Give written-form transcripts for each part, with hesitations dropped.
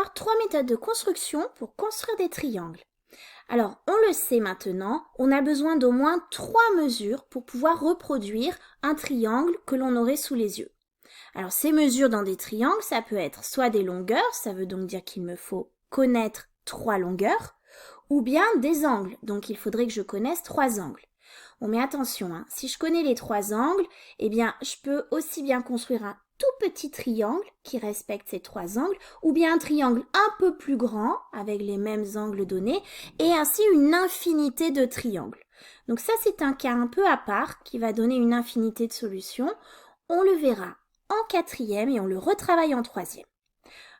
voir 3 méthodes de construction pour construire des triangles. Alors, on le sait maintenant, on a besoin d'au moins 3 mesures pour pouvoir reproduire un triangle que l'on aurait sous les yeux. Alors, ces mesures dans des triangles, ça peut être soit des longueurs, ça veut donc dire qu'il me faut connaître 3 longueurs, ou bien des angles, donc il faudrait que je connaisse 3 angles. Bon, mais attention, hein, si je connais les 3 angles, eh bien, je peux aussi bien construire un tout petit triangle qui respecte ces 3 angles, ou bien un triangle un peu plus grand avec les mêmes angles donnés, et ainsi une infinité de triangles. Donc ça, c'est un cas un peu à part qui va donner une infinité de solutions. On le verra en 4e et on le retravaille en 3e.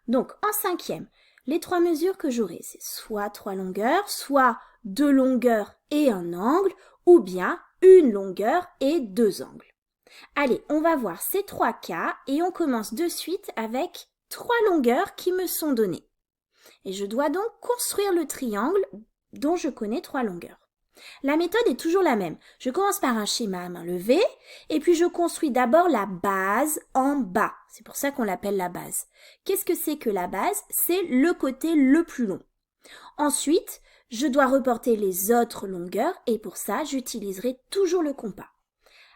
Donc en 5e, les 3 mesures que j'aurai, c'est soit 3 longueurs, soit 2 longueurs et un angle, ou bien une longueur et 2 angles. Allez, on va voir ces 3 cas et on commence de suite avec 3 longueurs qui me sont données. Et je dois donc construire le triangle dont je connais 3 longueurs. La méthode est toujours la même. Je commence par un schéma à main levée et puis je construis d'abord la base en bas. C'est pour ça qu'on l'appelle la base. Qu'est-ce que c'est que la base? C'est le côté le plus long. Ensuite, je dois reporter les autres longueurs et pour ça, j'utiliserai toujours le compas.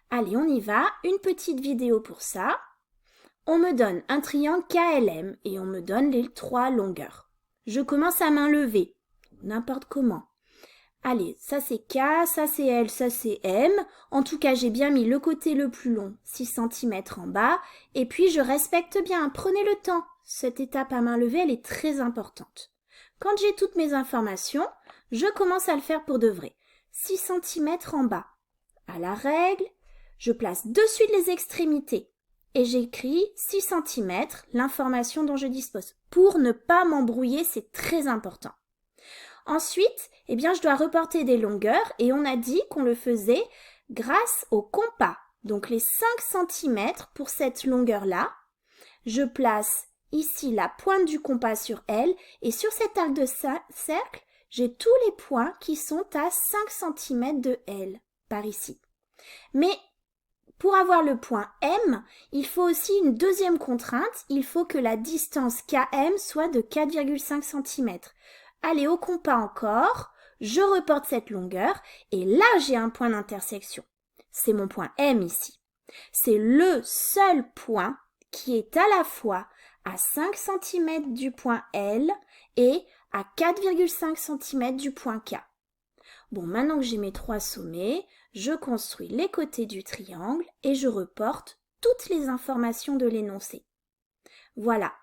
Allez, on y va. Une petite vidéo pour ça. On me donne un triangle KLM et on me donne les 3 longueurs. Je commence à main levée, n'importe comment. Allez, ça c'est K, ça c'est L, ça c'est M. En tout cas, j'ai bien mis le côté le plus long, 6 cm en bas. Et puis, je respecte bien, prenez le temps. Cette étape à main levée, elle est très importante. Quand j'ai toutes mes informations, je commence à le faire pour de vrai. 6 cm en bas. À la règle, je place de suite les extrémités. Et j'écris 6 cm, l'information dont je dispose. Pour ne pas m'embrouiller, c'est très important. Ensuite, eh bien, je dois reporter des longueurs et on a dit qu'on le faisait grâce au compas. Donc les 5 cm pour cette longueur-là, je place ici la pointe du compas sur L et sur cet arc de cercle, j'ai tous les points qui sont à 5 cm de L par ici. Mais pour avoir le point M, il faut aussi une deuxième contrainte, il faut que la distance KM soit de 4,5 cm. Allez, au compas encore, je reporte cette longueur et là j'ai un point d'intersection. C'est mon point M ici. C'est le seul point qui est à la fois à 5 cm du point L et à 4,5 cm du point K. Bon, maintenant que j'ai mes 3 sommets, je construis les côtés du triangle et je reporte toutes les informations de l'énoncé. Voilà,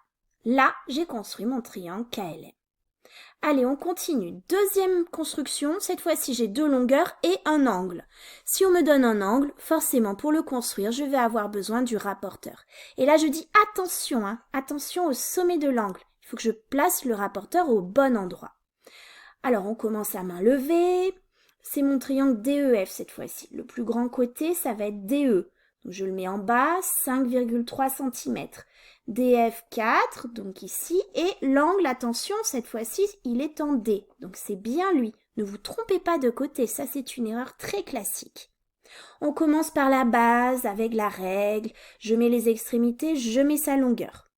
là j'ai construit mon triangle KLM. Allez, on continue. Deuxième construction, cette fois-ci j'ai 2 longueurs et un angle. Si on me donne un angle, forcément pour le construire, je vais avoir besoin du rapporteur. Et là je dis attention, attention au sommet de l'angle. Il faut que je place le rapporteur au bon endroit. Alors on commence à main levée. C'est mon triangle DEF cette fois-ci. Le plus grand côté, ça va être DE. Donc je le mets en bas, 5,3 cm. DF 4, donc ici, et l'angle, attention, cette fois-ci, il est en D, donc c'est bien lui. Ne vous trompez pas de côté, ça c'est une erreur très classique. On commence par la base, avec la règle, je mets les extrémités, je mets sa longueur.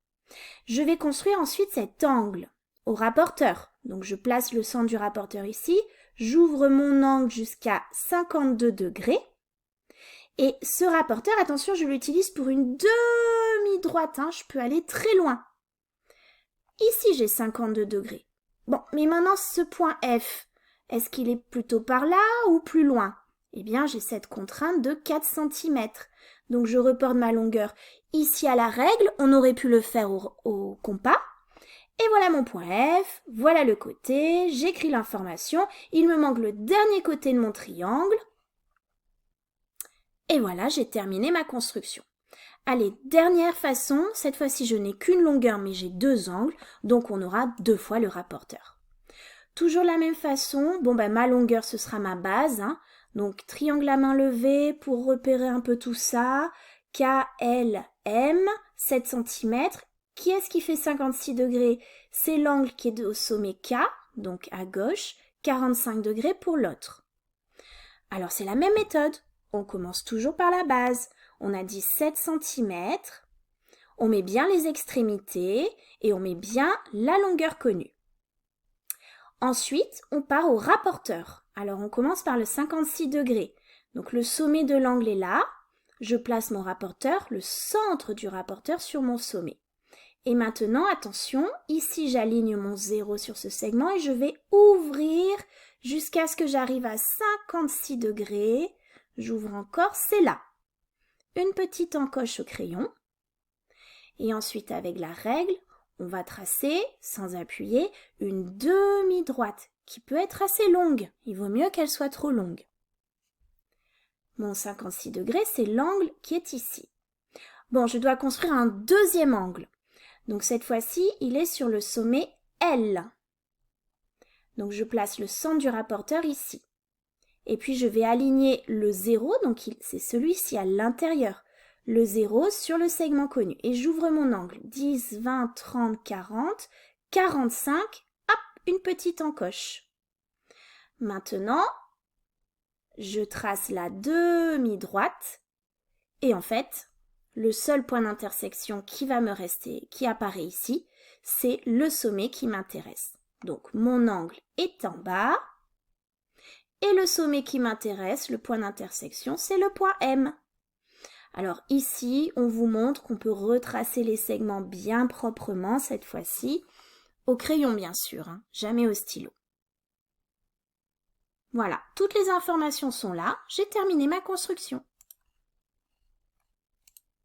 Je vais construire ensuite cet angle au rapporteur, donc je place le centre du rapporteur ici, j'ouvre mon angle jusqu'à 52 degrés, et ce rapporteur, attention, je l'utilise pour une demi-droite, je peux aller très loin. Ici, j'ai 52 degrés. Bon, mais maintenant, ce point F, est-ce qu'il est plutôt par là ou plus loin? Eh bien, j'ai cette contrainte de 4 cm. Donc, je reporte ma longueur ici à la règle. On aurait pu le faire au compas. Et voilà mon point F, voilà le côté, j'écris l'information. Il me manque le dernier côté de mon triangle. Et voilà, j'ai terminé ma construction. Allez, dernière façon, cette fois-ci je n'ai qu'une longueur mais j'ai 2 angles, donc on aura 2 fois le rapporteur. Toujours la même façon, ma longueur ce sera ma base, donc triangle à main levée pour repérer un peu tout ça, K, L, M, 7 cm. Qui est-ce qui fait 56 degrés? C'est l'angle qui est au sommet K, donc à gauche, 45 degrés pour l'autre. Alors c'est la même méthode. On commence toujours par la base. On a dit 7 cm. On met bien les extrémités et on met bien la longueur connue. Ensuite, on part au rapporteur. Alors, on commence par le 56 degrés. Donc, le sommet de l'angle est là. Je place mon rapporteur, le centre du rapporteur sur mon sommet. Et maintenant, attention, ici, j'aligne mon 0 sur ce segment et je vais ouvrir jusqu'à ce que j'arrive à 56 degrés. J'ouvre encore, c'est là. Une petite encoche au crayon. Et ensuite, avec la règle, on va tracer, sans appuyer, une demi-droite qui peut être assez longue. Il vaut mieux qu'elle soit trop longue. Mon 56 degrés, c'est l'angle qui est ici. Bon, je dois construire un deuxième angle. Donc cette fois-ci, il est sur le sommet L. Donc je place le centre du rapporteur ici. Et puis je vais aligner le 0, donc c'est celui-ci à l'intérieur. Le 0 sur le segment connu. Et j'ouvre mon angle. 10, 20, 30, 40, 45. Hop, une petite encoche. Maintenant, je trace la demi-droite. Et en fait, le seul point d'intersection qui va me rester, qui apparaît ici, c'est le sommet qui m'intéresse. Donc mon angle est en bas. Et le sommet qui m'intéresse, le point d'intersection, c'est le point M. Alors ici, on vous montre qu'on peut retracer les segments bien proprement cette fois-ci, au crayon bien sûr, jamais au stylo. Voilà, toutes les informations sont là, j'ai terminé ma construction.